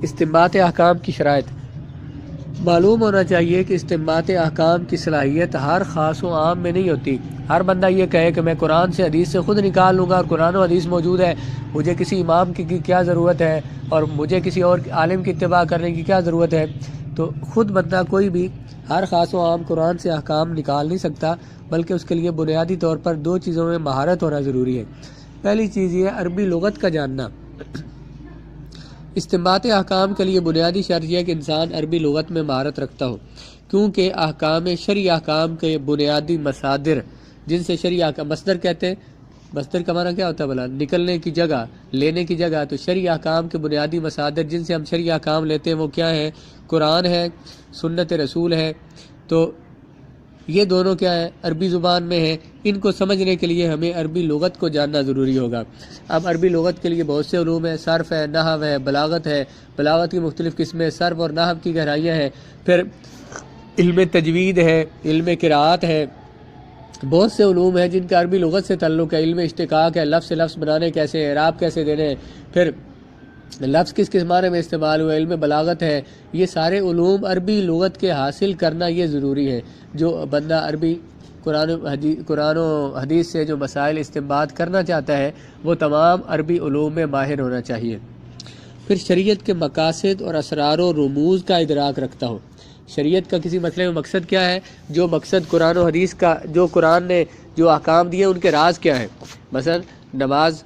استنباط احکام کی شرائط۔ معلوم ہونا چاہیے کہ استنباط احکام کی صلاحیت ہر خاص و عام میں نہیں ہوتی۔ ہر بندہ یہ کہے کہ میں قرآن سے حدیث سے خود نکال لوں گا اور قرآن و حدیث موجود ہے، مجھے کسی امام کی کیا ضرورت ہے اور مجھے کسی اور عالم کی اتباع کرنے کی کیا ضرورت ہے۔ تو خود بندہ کوئی بھی ہر خاص و عام قرآن سے احکام نکال نہیں سکتا، بلکہ اس کے لیے بنیادی طور پر دو چیزوں میں مہارت ہونا ضروری ہے۔ پہلی چیز یہ ہے عربی لغت کا جاننا۔ استنباط احکام کے لیے بنیادی شرط یہ ہے کہ انسان عربی لغت میں مہارت رکھتا ہو، کیونکہ احکام شرعی احکام کے بنیادی مصادر جن سے شرعی احکام مصدر کہتے ہیں، مصدر کا معنی کیا ہوتا ہے بھلا؟ نکلنے کی جگہ، لینے کی جگہ۔ تو شرعی احکام کے بنیادی مصادر جن سے ہم شرعی احکام لیتے ہیں وہ کیا ہیں؟ قرآن ہے، سنت رسول ہے۔ تو یہ دونوں کیا ہے؟ عربی زبان میں ہیں۔ ان کو سمجھنے کے لیے ہمیں عربی لغت کو جاننا ضروری ہوگا۔ اب عربی لغت کے لیے بہت سے علوم ہیں، صرف ہے، نحو ہے، بلاغت ہے۔ بلاغت کی مختلف قسمیں، صرف اور نحو کی گہرائیاں ہیں۔ پھر علم تجوید ہے، علم قراءت ہے، بہت سے علوم ہیں جن کا عربی لغت سے تعلق ہے۔ علم اشتقاق ہے، لفظ سے لفظ بنانے کیسے ہیں، اعراب کیسے دینے ہیں، پھر لفظ کس کس معنی میں استعمال ہوا، علم بلاغت ہے۔ یہ سارے علوم عربی لغت کے حاصل کرنا یہ ضروری ہے۔ جو بندہ عربی قرآن و حدیث سے جو مسائل استنباط کرنا چاہتا ہے وہ تمام عربی علوم میں ماہر ہونا چاہیے۔ پھر شریعت کے مقاصد اور اسرار و رموز کا ادراک رکھتا ہو۔ شریعت کا کسی مسئلے میں مقصد کیا ہے، جو مقصد قرآن و حدیث کا، جو قرآن نے جو احکام دیے ان کے راز کیا ہیں۔ مثلا نماز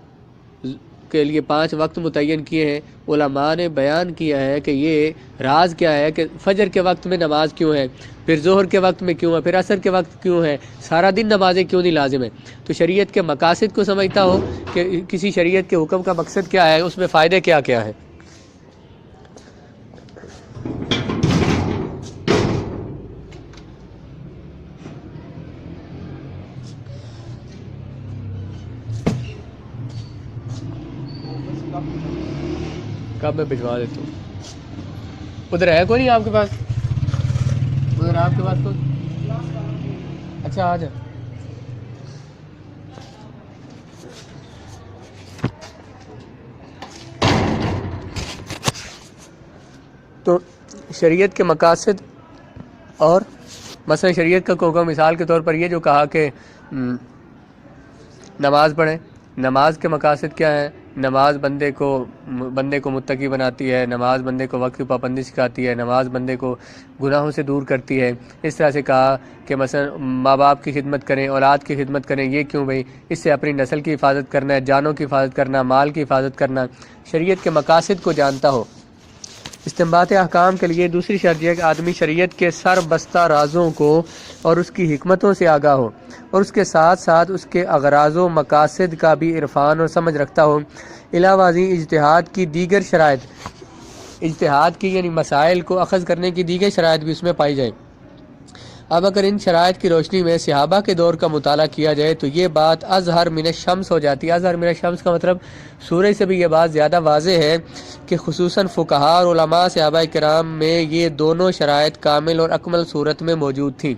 کے لیے 5 وقت متعین کیے ہیں، علماء نے بیان کیا ہے کہ یہ راز کیا ہے کہ فجر کے وقت میں نماز کیوں ہے، پھر ظہر کے وقت میں کیوں ہے، پھر عصر کے وقت کیوں ہے، سارا دن نمازیں کیوں نہیں لازم ہے۔ تو شریعت کے مقاصد کو سمجھتا ہو کہ کسی شریعت کے حکم کا مقصد کیا ہے، اس میں فائدے کیا کیا ہیں۔ کب میں بھجوا دیتا ہوں۔ ادھر ہے کوئی نہیں آپ کے پاس؟ ادھر آپ کے پاس کوئی؟ اچھا آ جا۔ تو شریعت کے مقاصد اور مثلا شریعت کا کوئی مثال کے طور پر یہ جو کہا کہ نماز پڑھیں، نماز کے مقاصد کیا ہیں؟ نماز بندے کو متقی بناتی ہے، نماز بندے کو وقت کی پابندی سکھاتی ہے، نماز بندے کو گناہوں سے دور کرتی ہے۔ اس طرح سے کہا کہ مثلا ماں باپ کی خدمت کریں، اولاد کی خدمت کریں۔ یہ کیوں بھائی؟ اس سے اپنی نسل کی حفاظت کرنا ہے، جانوں کی حفاظت کرنا، مال کی حفاظت کرنا۔ شریعت کے مقاصد کو جانتا ہو۔ استنباط احکام کے لیے دوسری شرط یہ ہے کہ آدمی شریعت کے سر بستہ رازوں کو اور اس کی حکمتوں سے آگاہ ہو، اور اس کے ساتھ ساتھ اس کے اغراض و مقاصد کا بھی عرفان اور سمجھ رکھتا ہو۔ علاوہ ازیں اجتہاد کی دیگر شرائط، اجتہاد کی یعنی مسائل کو اخذ کرنے کی دیگر شرائط بھی اس میں پائی جائے۔ اب اگر ان شرائط کی روشنی میں صحابہ کے دور کا مطالعہ کیا جائے تو یہ بات اظہر من الشمس ہو جاتی ہے۔ اظہر من الشمس کا مطلب سورج سے بھی یہ بات زیادہ واضح ہے کہ خصوصاً فقہاء اور علماء صحابہ کرام میں یہ دونوں شرائط کامل اور اکمل صورت میں موجود تھیں۔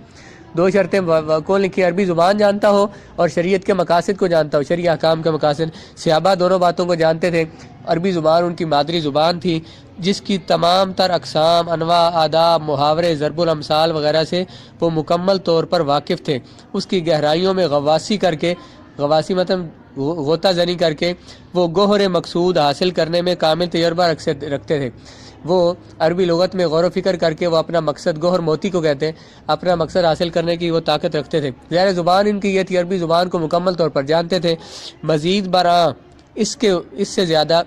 2 شرطیں کون لکھی؟ عربی زبان جانتا ہو اور شریعت کے مقاصد کو جانتا ہو، شرعی احکام کے مقاصد۔ صحابہ دونوں باتوں کو جانتے تھے۔ عربی زبان ان کی مادری زبان تھی، جس کی تمام تر اقسام، انواع، آداب، محاورے، ضرب الامثال وغیرہ سے وہ مکمل طور پر واقف تھے۔ اس کی گہرائیوں میں غواصی کر کے، غواصی مطلب غوطہ زنی کر کے وہ گوہر مقصود حاصل کرنے میں کامل تجربہ رکھتے تھے۔ وہ عربی لغت میں غور و فکر کر کے وہ اپنا مقصد، گوہر موتی کو کہتے ہیں، اپنا مقصد حاصل کرنے کی وہ طاقت رکھتے تھے۔ ظاہر زبان ان کی یہ تھی، عربی زبان کو مکمل طور پر جانتے تھے۔ مزید برآں اس سے زیادہ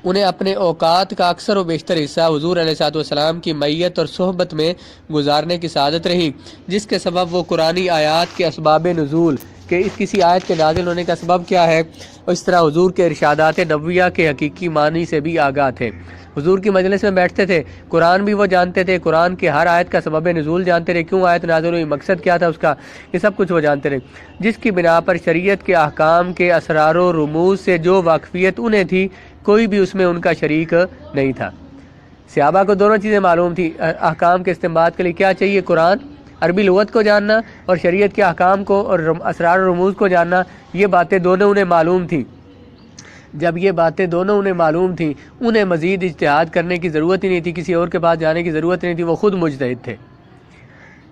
انہیں اپنے اوقات کا اکثر و بیشتر حصہ حضور علیہ الصلوۃ والسلام کی معیت اور صحبت میں گزارنے کی سعادت رہی، جس کے سبب وہ قرآنی آیات کے اسباب نزول کہ کسی آیت کے نازل ہونے کا سبب کیا ہے، اور اس طرح حضور کے ارشادات نبویہ کے حقیقی معنی سے بھی آگاہ تھے۔ حضور کی مجلس میں بیٹھتے تھے، قرآن بھی وہ جانتے تھے، قرآن کے ہر آیت کا سبب نزول جانتے تھے، کیوں آیت نازل ہوئی، مقصد کیا تھا اس کا، یہ سب کچھ وہ جانتے تھے، جس کی بنا پر شریعت کے احکام کے اسرار و رموز سے جو واقفیت انہیں تھی کوئی بھی اس میں ان کا شریک نہیں تھا۔ صحابہ کو دونوں چیزیں معلوم تھی۔ احکام کے استنباط کے لیے کیا چاہیے؟ قرآن، عربی لغت کو جاننا اور شریعت کے احکام کو اور اسرار و رموز کو جاننا، یہ باتیں دونوں انہیں معلوم تھی۔ جب یہ باتیں دونوں انہیں معلوم تھیں، انہیں مزید اجتہاد کرنے کی ضرورت ہی نہیں تھی، کسی اور کے پاس جانے کی ضرورت نہیں تھی، وہ خود مجتہد تھے۔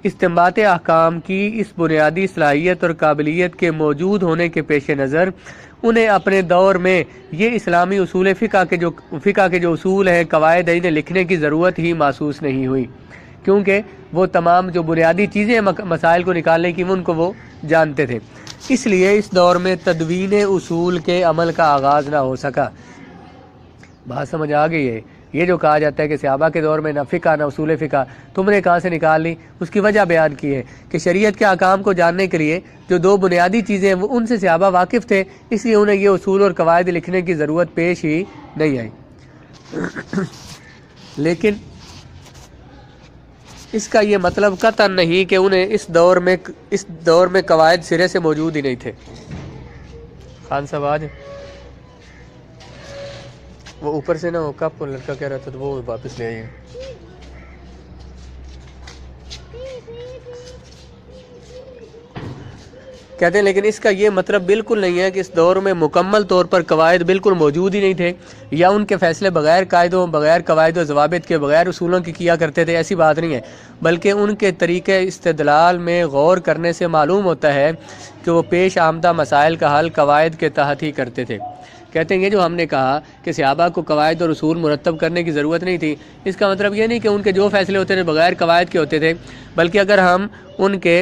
استنباط احکام کی اس بنیادی صلاحیت اور قابلیت کے موجود ہونے کے پیش نظر انہیں اپنے دور میں یہ اسلامی اصول فقہ کے جو اصول ہیں، قواعد انہیں لکھنے کی ضرورت ہی محسوس نہیں ہوئی، کیونکہ وہ تمام جو بنیادی چیزیں مسائل کو نکالنے کی ان کو وہ جانتے تھے۔ اس لیے اس دور میں تدوین اصول کے عمل کا آغاز نہ ہو سکا۔ بات سمجھ آ گئی ہے؟ یہ جو کہا جاتا ہے کہ صحابہ کے دور میں نہ فقہ نہ اصول فقہ، تم نے کہاں سے نکال لی؟ اس کی وجہ بیان کی ہے کہ شریعت کے احکام کو جاننے کے لیے جو دو بنیادی چیزیں ہیں وہ ان سے صحابہ واقف تھے، اس لیے انہیں یہ اصول اور قواعد لکھنے کی ضرورت پیش ہی نہیں آئی۔ لیکن اس کا یہ مطلب قطعاً نہیں کہ انہیں اس دور میں قواعد سرے سے موجود ہی نہیں تھے۔ خان صاحب آج وہ اوپر سے نا وہ کپ لڑکا کہہ رہا تھا تو وہ واپس لے آئیے۔ کہتے ہیں لیکن اس کا یہ مطلب بالکل نہیں ہے کہ اس دور میں مکمل طور پر قواعد بالکل موجود ہی نہیں تھے، یا ان کے فیصلے بغیر قواعد و ضوابط کے، بغیر اصولوں کی کیا کرتے تھے، ایسی بات نہیں ہے، بلکہ ان کے طریقے استدلال میں غور کرنے سے معلوم ہوتا ہے کہ وہ پیش آمدہ مسائل کا حل قواعد کے تحت ہی کرتے تھے۔ کہتے ہیں یہ جو ہم نے کہا کہ صحابہ کو قواعد اور اصول مرتب کرنے کی ضرورت نہیں تھی، اس کا مطلب یہ نہیں کہ ان کے جو فیصلے ہوتے تھے بغیر قواعد کے ہوتے تھے، بلکہ اگر ہم ان کے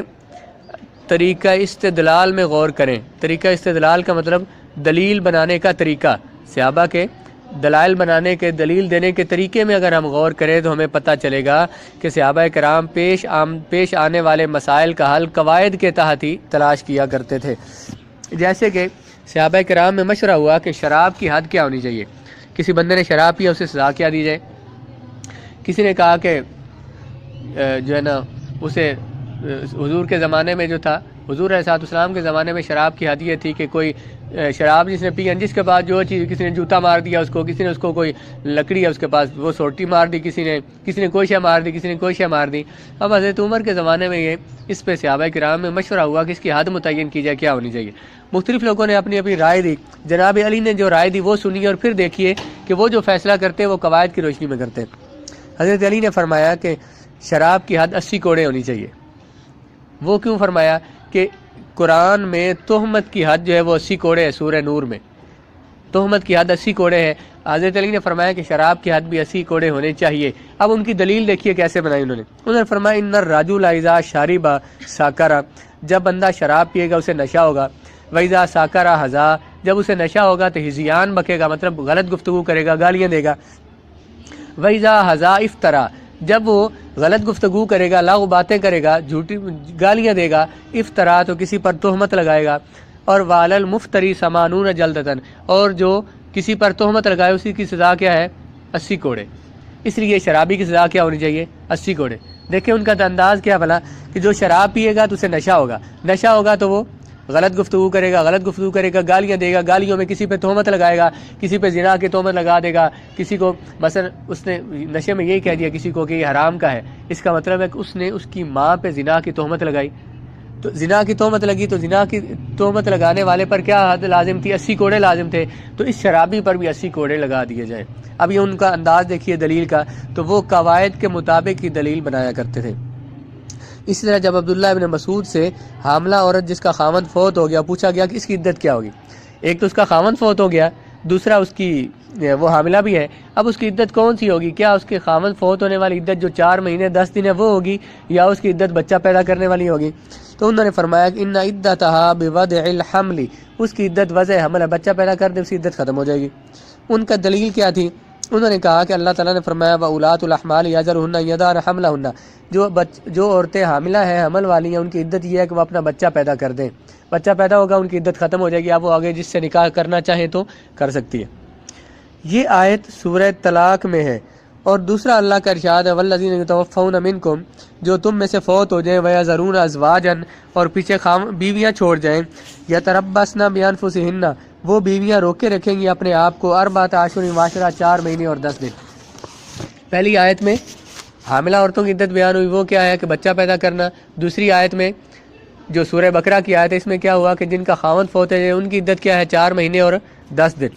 طریقہ استدلال میں غور کریں، طریقہ استدلال کا مطلب دلیل بنانے کا طریقہ، صحابہ کے دلائل بنانے کے، دلیل دینے کے طریقے میں اگر ہم غور کریں تو ہمیں پتہ چلے گا کہ صحابہ کرام پیش آنے والے مسائل کا حل قواعد کے تحت ہی تلاش کیا کرتے تھے۔ جیسے کہ صحابہ کرام میں مشورہ ہوا کہ شراب کی حد کیا ہونی چاہیے، کسی بندے نے شراب پیا، اسے سزا کیا دی جائے۔ کسی نے کہا کہ جو ہے نا اسے حضور کے زمانے میں جو تھا، حضور علیہ السلام کے زمانے میں شراب کی حد یہ تھی کہ کوئی شراب جس نے پی، جس کے پاس جو چیز، کسی نے جوتا مار دیا اس کو، کسی نے اس کو کوئی لکڑی ہے اس کے پاس وہ سوٹی مار دی، کسی نے کوئی شے مار دی، کسی نے کوئی شے مار دی۔ اب حضرت عمر کے زمانے میں اس پہ صحابہ کرام میں مشورہ ہوا کہ اس کی حد متعین کی جائے، کیا ہونی چاہیے۔ مختلف لوگوں نے اپنی اپنی رائے دی، جناب علی نے جو رائے دی وہ سنی اور پھر دیکھیے کہ وہ جو فیصلہ کرتے وہ قواعد کی روشنی میں کرتے۔ حضرت علی نے فرمایا کہ شراب کی حد 80 کوڑے ہونی چاہیے۔ وہ کیوں فرمایا؟ کہ قرآن میں تہمت کی حد جو ہے وہ 80 کوڑے ہے، سورہ نور میں تہمت کی حد 80 کوڑے ہے۔ حضرت علی نے فرمایا کہ شراب کی حد بھی 80 کوڑے ہونے چاہیے۔ اب ان کی دلیل دیکھیے کیسے بنائی انہوں نے فرمایا ان الرجل اذا شرب سکر، جب بندہ شراب پیے گا اسے نشہ ہوگا، واذا سکر حظا، جب اسے نشہ ہوگا تو ہذیان بکے گا، مطلب غلط گفتگو کرے گا، گالیاں دے گا، واذا حظا افطرا، جب وہ غلط گفتگو کرے گا، لاغو باتیں کرے گا، جھوٹی گالیاں دے گا، افطرا تو کسی پر تہمت لگائے گا، اور وعلی المفتری 80 جلدتن، اور جو کسی پر تہمت لگائے اسی کی سزا کیا ہے؟ 80 کوڑے۔ اس لیے شرابی کی سزا کیا ہونی چاہیے؟ 80 کوڑے۔ دیکھیں ان کا انداز کیا بھلا کہ جو شراب پیے گا تو اسے نشہ ہوگا تو وہ غلط گفتگو کرے گا، گالیاں دے گا، گالیوں میں کسی پہ تہمت لگائے گا، کسی پہ زنا کی تہمت لگا دے گا، کسی کو مثلا اس نے نشے میں یہی کہہ دیا کسی کو کہ یہ حرام کا ہے، اس کا مطلب ہے کہ اس نے اس کی ماں پہ زنا کی تہمت لگائی، تو زنا کی تہمت لگی تو زنا کی تہمت لگانے والے پر کیا حد لازم تھی؟ 80 کوڑے لازم تھے، تو اس شرابی پر بھی 80 کوڑے لگا دیے جائیں۔ اب یہ ان کا انداز دیکھیے دلیل کا، تو وہ قواعد کے مطابق ہی دلیل بنایا کرتے تھے۔ اسی طرح جب عبداللہ ابن مسعود سے حاملہ عورت جس کا خاوند فوت ہو گیا پوچھا گیا کہ اس کی عدت کیا ہوگی، ایک تو اس کا خاوند فوت ہو گیا، دوسرا اس کی وہ حاملہ بھی ہے، اب اس کی عدت کون سی ہوگی؟ کیا اس کے خاوند فوت ہونے والی عدت جو 4 مہینے 10 دن ہے وہ ہوگی، یا اس کی عدت بچہ پیدا کرنے والی ہوگی؟ تو انہوں نے فرمایا کہ ان عدتها بوضع الحمل، اس کی عدت وضع حمل ہے، بچہ پیدا کر دے اس کی عدت ختم ہو جائے گی۔ ان کا دلیل کیا تھی؟ انہوں نے کہا کہ اللہ تعالیٰ نے فرمایا وَأُولَاتُ الْأَحْمَالِ يَجْرُهُنَّ يَضَعْنَ حَمْلَهُنَّ، جو عورتیں حاملہ ہیں، حمل والی ہیں، ان کی عدت یہ ہے کہ وہ اپنا بچہ پیدا کر دیں، بچہ پیدا ہوگا ان کی عدت ختم ہو جائے گی، اب وہ آگے جس سے نکاح کرنا چاہیں تو کر سکتی ہے۔ یہ آیت سورہ طلاق میں ہے۔ اور دوسرا اللہ کا ارشاد ہے وَالَّذِينَ يُتَوَفَّوْنَ مِنْكُمْ، جو تم میں سے فوت ہو جائیں، وَيَذَرُونَ أَزْوَاجًا، اور پیچھے بیویاں چھوڑ جائیں، يَتَرَبَّصْنَ بِأَنفُسِهِنَّ، وہ بیویاں روکے رکھیں گی اپنے آپ کو 4 اشہر معاشرہ، 4 مہینے اور 10 دن۔ پہلی آیت میں حاملہ عورتوں کی عدت بیان ہوئی، وہ کیا ہے کہ بچہ پیدا کرنا۔ دوسری آیت میں جو سورہ بقرہ کی آیت ہے اس میں کیا ہوا کہ جن کا خاوند فوت ہے ان کی عدت کیا ہے؟ 4 مہینے اور 10 دن۔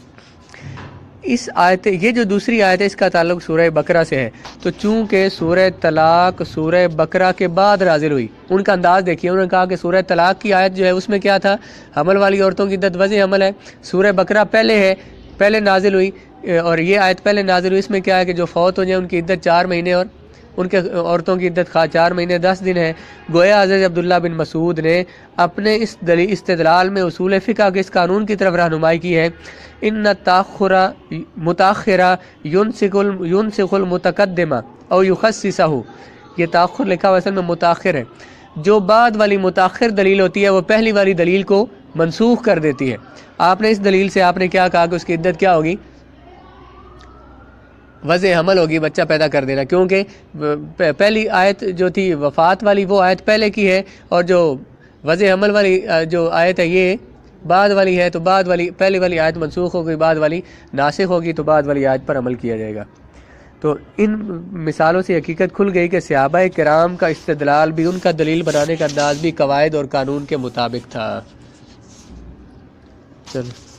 اس آیت یہ جو دوسری آیت ہے اس کا تعلق سورہ بقرہ سے ہے، تو چونکہ سورہ طلاق سورہ بقرہ کے بعد نازل ہوئی، ان کا انداز دیکھیے، انہوں نے کہا کہ سورہ طلاق کی آیت جو ہے اس میں کیا تھا، حمل والی عورتوں کی عدت وضع حمل ہے، سورہ بقرہ پہلے ہے، پہلے نازل ہوئی، اور یہ آیت پہلے نازل ہوئی، اس میں کیا ہے کہ جو فوت ہو جائیں ان کی عدت 4 مہینے، اور ان کے عورتوں کی عدت 4 مہینے 10 دن ہے۔ گویا حضرت عبداللہ بن مسعود نے اپنے اس استدلال میں اصول فقہ کے اس قانون کی طرف رہنمائی کی ہے، ان متاخرہ ينسخ المتقدمہ او یخصصہ، یہ تاخر لکھا ہوا اصل میں متاخر ہے، جو بعد والی متاخر دلیل ہوتی ہے وہ پہلی والی دلیل کو منسوخ کر دیتی ہے۔ آپ نے اس دلیل سے آپ نے کیا کہا کہ اس کی عدت کیا ہوگی، وضع حمل ہوگی، بچہ پیدا کر دینا، کیونکہ پہلی آیت جو تھی وفات والی وہ آیت پہلے کی ہے، اور جو وضع حمل والی جو آیت ہے یہ بعد والی ہے، تو بعد والی پہلی والی آیت منسوخ ہوگی، بعد والی ناسخ ہوگی، تو بعد والی آیت پر عمل کیا جائے گا۔ تو ان مثالوں سے حقیقت کھل گئی کہ صحابہ کرام کا استدلال بھی، ان کا دلیل بنانے کا انداز بھی قواعد اور قانون کے مطابق تھا۔ چلو